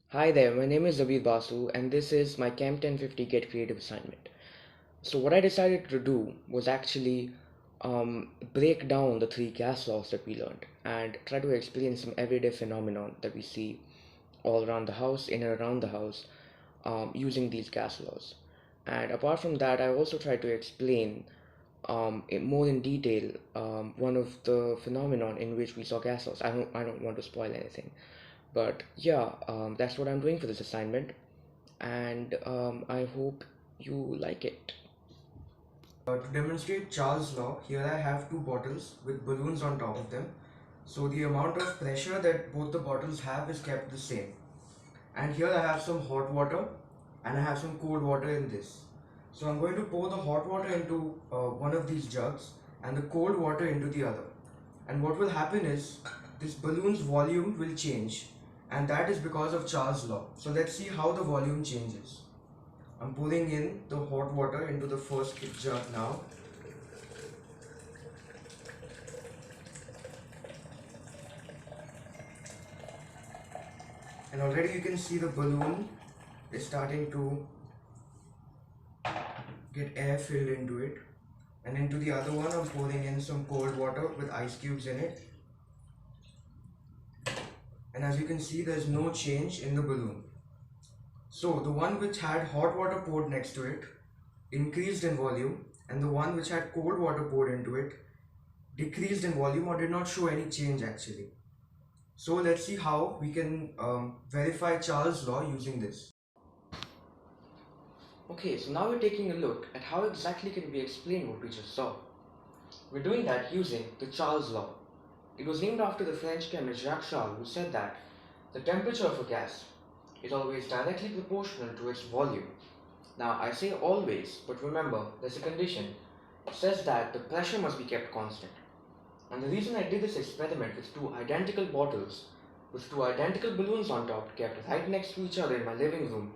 Hi there, my name is Zabir Basu and this is my CHEM 1050 Get Creative assignment. So what I decided to do was actually break down the three gas laws that we learned and try to explain some everyday phenomenon that we see all around the house, in and around the house, using these gas laws. And apart from that, I also try to explain more in detail one of the phenomenon in which we saw gas laws. I don't want to spoil anything, but yeah, that's what I'm doing for this assignment, and I hope you like it. To demonstrate Charles' law, here I have two bottles with balloons on top of them. So the amount of pressure that both the bottles have is kept the same. And here I have some hot water and I have some cold water in this. So I'm going to pour the hot water into one of these jugs and the cold water into the other. And what will happen is this balloon's volume will change, and that is because of Charles' law. So let's see how the volume changes. I'm pouring in the hot water into the first jug now. And already you can see the balloon is starting to get air filled into it. And into the other one, I'm pouring in some cold water with ice cubes in it. And as you can see, there's no change in the balloon. So the one which had hot water poured next to it increased in volume, and the one which had cold water poured into it decreased in volume or did not show any change actually. So let's see how we can verify Charles' law using this. Okay, so now we're taking a look at how exactly can we explain what we just saw. We're doing that using the Charles law. It was named after the French chemist Jacques Charles, who said that the temperature of a gas is always directly proportional to its volume. Now I say always, but remember there's a condition. It says that the pressure must be kept constant. And the reason I did this experiment with two identical bottles, with two identical balloons on top kept right next to each other in my living room,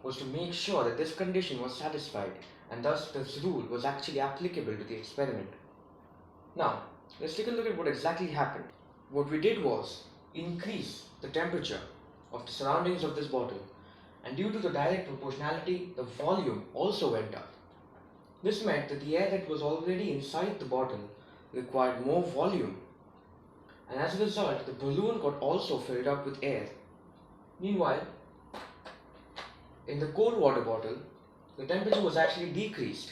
was to make sure that this condition was satisfied, and thus this rule was actually applicable to the experiment. Now, let's take a look at what exactly happened. What we did was increase the temperature of the surroundings of this bottle, and due to the direct proportionality, the volume also went up. This meant that the air that was already inside the bottle required more volume, and as a result, the balloon got also filled up with air. Meanwhile, in the cold water bottle, the temperature was actually decreased,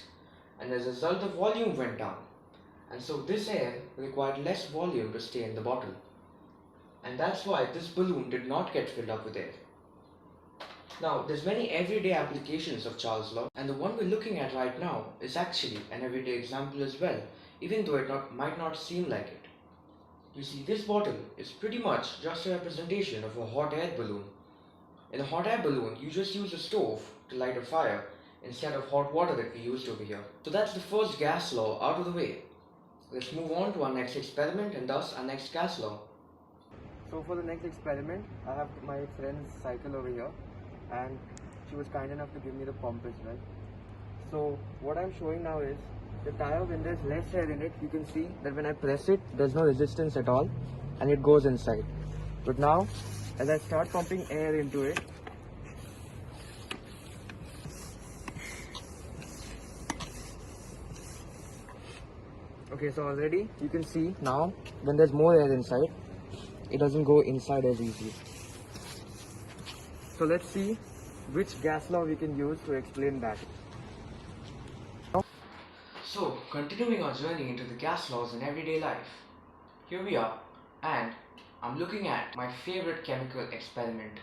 and as a result, the volume went down. And so this air required less volume to stay in the bottle. And that's why this balloon did not get filled up with air. Now, there's many everyday applications of Charles' law, and the one we're looking at right now is actually an everyday example as well, even though might not seem like it. You see, this bottle is pretty much just a representation of a hot air balloon. In a hot air balloon, you just use a stove to light a fire instead of hot water that we used over here. So that's the first gas law out of the way. Let's move on to our next experiment and thus our next gas law. So for the next experiment, I have my friend's cycle over here, and she was kind enough to give me the pump as well. So what I'm showing now is the tire. When there's less air in it, you can see that when I press it, there's no resistance at all and it goes inside. But now, as I start pumping air into it, okay, so already you can see now when there's more air inside, it doesn't go inside as easily. So let's see which gas law we can use to explain that. So, continuing our journey into the gas laws in everyday life, here we are, and I'm looking at my favorite chemical experiment,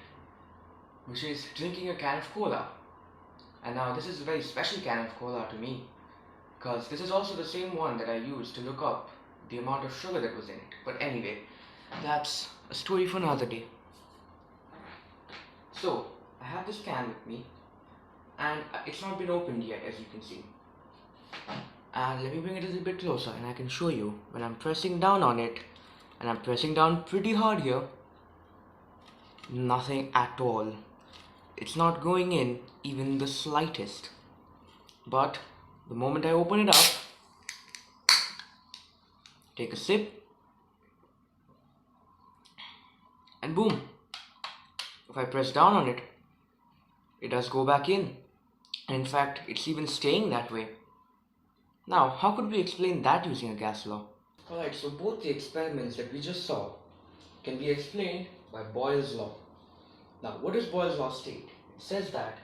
which is drinking a can of cola. And now, this is a very special can of cola to me, because this is also the same one that I used to look up the amount of sugar that was in it. But anyway, that's a story for another day. So, I have this can with me, and it's not been opened yet, as you can see. And let me bring it a little bit closer and I can show you when I'm pressing down on it, and I'm pressing down pretty hard here, nothing at all. It's not going in even the slightest. But the moment I open it up, take a sip, and boom, if I press down on it, it does go back in. And in fact, it's even staying that way. Now, how could we explain that using a gas law? Alright, so both the experiments that we just saw can be explained by Boyle's law. Now, what does Boyle's law state? It says that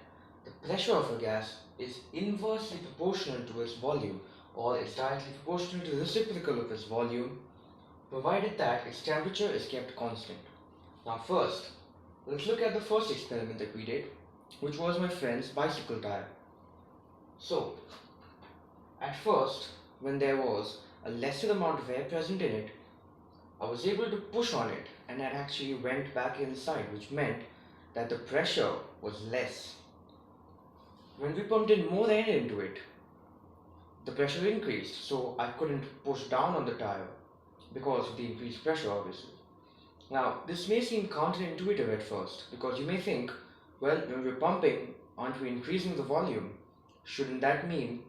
the pressure of a gas is inversely proportional to its volume, or is directly proportional to the reciprocal of its volume, provided that its temperature is kept constant. Now first, let's look at the first experiment that we did, which was my friend's bicycle tire. So, at first, when there was a lesser amount of air present in it, I was able to push on it and it actually went back inside, which meant that the pressure was less. When we pumped in more air into it, the pressure increased, so I couldn't push down on the tire because of the increased pressure, obviously. Now, this may seem counterintuitive at first, because you may think, well, when we're pumping, aren't we increasing the volume? Shouldn't that mean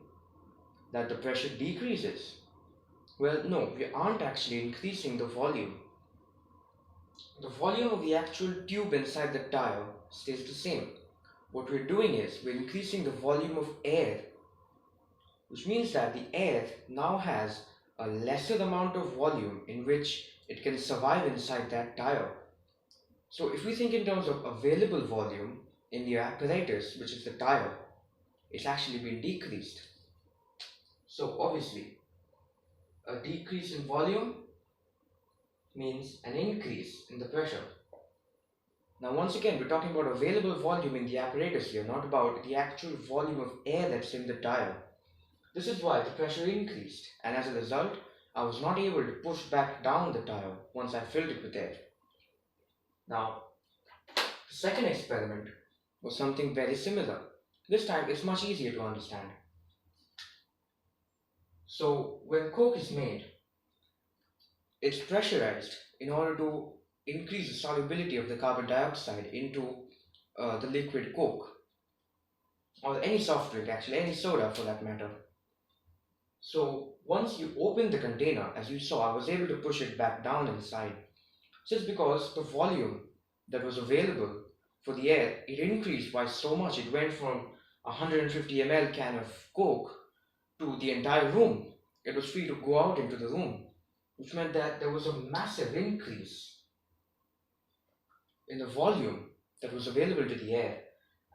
that the pressure decreases? Well, no, we aren't actually increasing the volume. The volume of the actual tube inside the tire stays the same. What we're doing is we're increasing the volume of air, which means that the air now has a lesser amount of volume in which it can survive inside that tire. So if we think in terms of available volume in the apparatus, which is the tire, it's actually been decreased. So obviously, a decrease in volume means an increase in the pressure. Now once again, we're talking about available volume in the apparatus here, not about the actual volume of air that's in the tire. This is why the pressure increased, and as a result, I was not able to push back down the tire once I filled it with air. Now, the second experiment was something very similar. This time it's much easier to understand. So, when Coke is made, it's pressurized in order to increase the solubility of the carbon dioxide into the liquid Coke, or any soft drink, actually, any soda for that matter. So once you open the container, as you saw, I was able to push it back down inside, just because the volume that was available for the air, it increased by so much. It went from a 150 ml can of Coke to the entire room. It was free to go out into the room, which meant that there was a massive increase in the volume that was available to the air,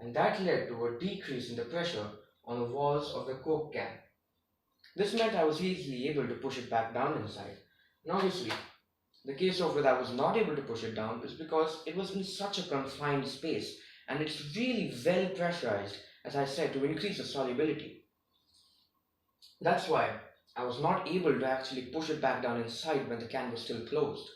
and that led to a decrease in the pressure on the walls of the Coke can. This meant I was easily able to push it back down inside. And obviously, the case of where I was not able to push it down is because it was in such a confined space, and it's really well pressurized, as I said, to increase the solubility. That's why I was not able to actually push it back down inside when the can was still closed.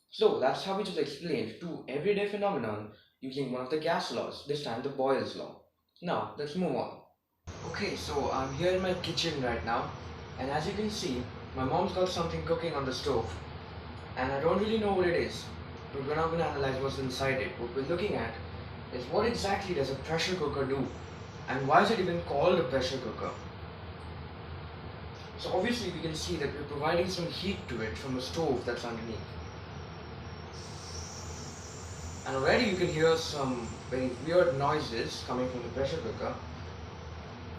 So that's how we just explained two everyday phenomenon using one of the gas laws, this time the Boyle's law. Now, let's move on. Okay, so I'm here in my kitchen right now, and as you can see, my mom's got something cooking on the stove, and I don't really know what it is, but we're not going to analyze what's inside it. What we're looking at is what exactly does a pressure cooker do, and why is it even called a pressure cooker? So obviously we can see that we're providing some heat to it from a stove that's underneath. And already you can hear some very weird noises coming from the pressure cooker.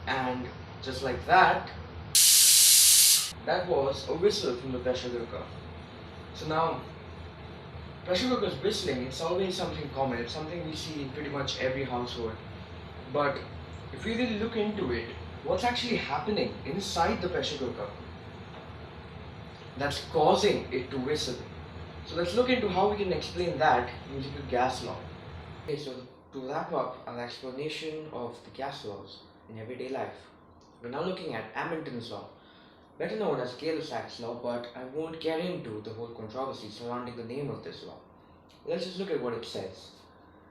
And just like that, that was a whistle from the pressure cooker. So now, pressure cookers whistling, it's always something common. It's something we see in pretty much every household. But if we really look into it, what's actually happening inside the pressure cooker that's causing it to whistle? So let's look into how we can explain that using the gas law. Okay, so to wrap up our explanation of the gas laws in everyday life, we're now looking at Hamilton's law, better known as Gay-Lussac's law, but I won't get into the whole controversy surrounding the name of this law. Let's just look at what it says.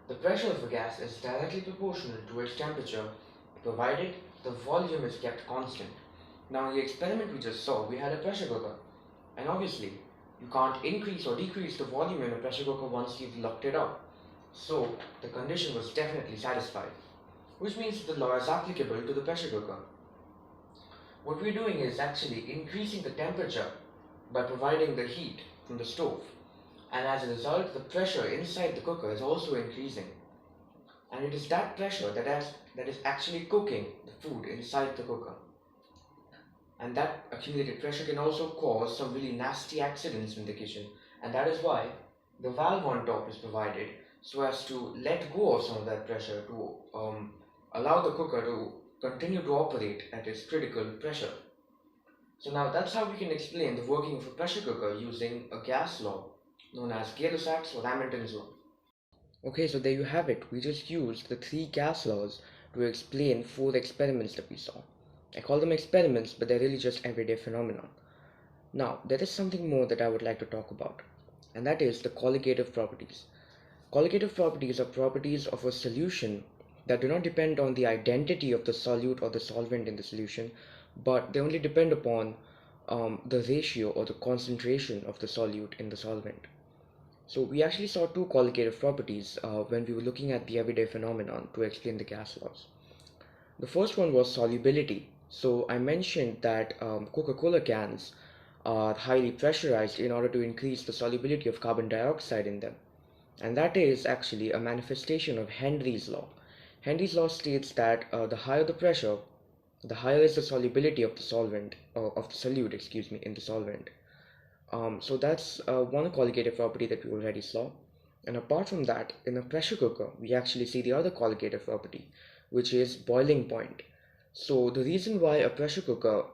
The pressure of a gas is directly proportional to its temperature, provided the volume is kept constant. Now in the experiment we just saw, we had a pressure cooker, and obviously you can't increase or decrease the volume in a pressure cooker once you've locked it up. So the condition was definitely satisfied, which means the law is applicable to the pressure cooker. What we're doing is actually increasing the temperature by providing the heat from the stove, and as a result, the pressure inside the cooker is also increasing. And it is that pressure that is actually cooking the food inside the cooker. And that accumulated pressure can also cause some really nasty accidents in the kitchen. And that is why the valve on top is provided so as to let go of some of that pressure to allow the cooker to continue to operate at its critical pressure. So now that's how we can explain the working of a pressure cooker using a gas law known as Gay-Lussac's or Hamilton's law. Okay, so there you have it. We just used the three gas laws to explain four experiments that we saw. I call them experiments, but they're really just everyday phenomena. Now, there is something more that I would like to talk about, and that is the colligative properties. Colligative properties are properties of a solution that do not depend on the identity of the solute or the solvent in the solution, but they only depend upon the ratio or the concentration of the solute in the solvent. So we actually saw two colligative properties when we were looking at the everyday phenomenon to explain the gas laws. The first one was solubility. So I mentioned that Coca-Cola cans are highly pressurized in order to increase the solubility of carbon dioxide in them. And that is actually a manifestation of Henry's law. Henry's law states that the higher the pressure, the higher is the solubility of the solvent, of the solute, excuse me, in the solvent. So that's one colligative property that we already saw. And apart from that, in a pressure cooker, we actually see the other colligative property, which is boiling point. So the reason why a pressure cooker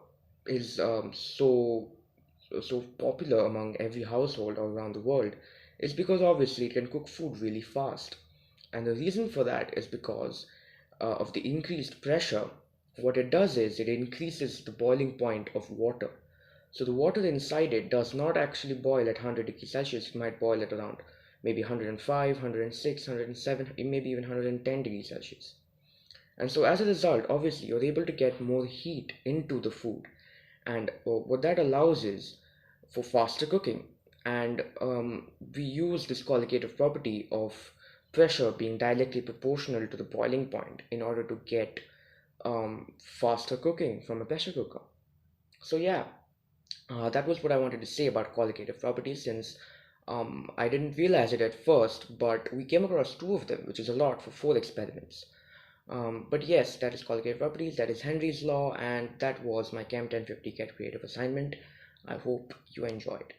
is so popular among every household all around the world is because obviously it can cook food really fast. And the reason for that is because of the increased pressure. What it does is it increases the boiling point of water. So the water inside it does not actually boil at 100 degrees Celsius. It might boil at around maybe 105, 106, 107, maybe even 110 degrees Celsius. And so as a result, obviously, you're able to get more heat into the food. And what that allows is for faster cooking. And we use this colligative property of pressure being directly proportional to the boiling point in order to get faster cooking from a pressure cooker. So yeah, that was what I wanted to say about colligative properties, since I didn't realize it at first, but we came across two of them, which is a lot for four experiments. But yes, that is colligative properties, that is Henry's law, and that was my Chem 1050 Get Creative assignment. I hope you enjoyed.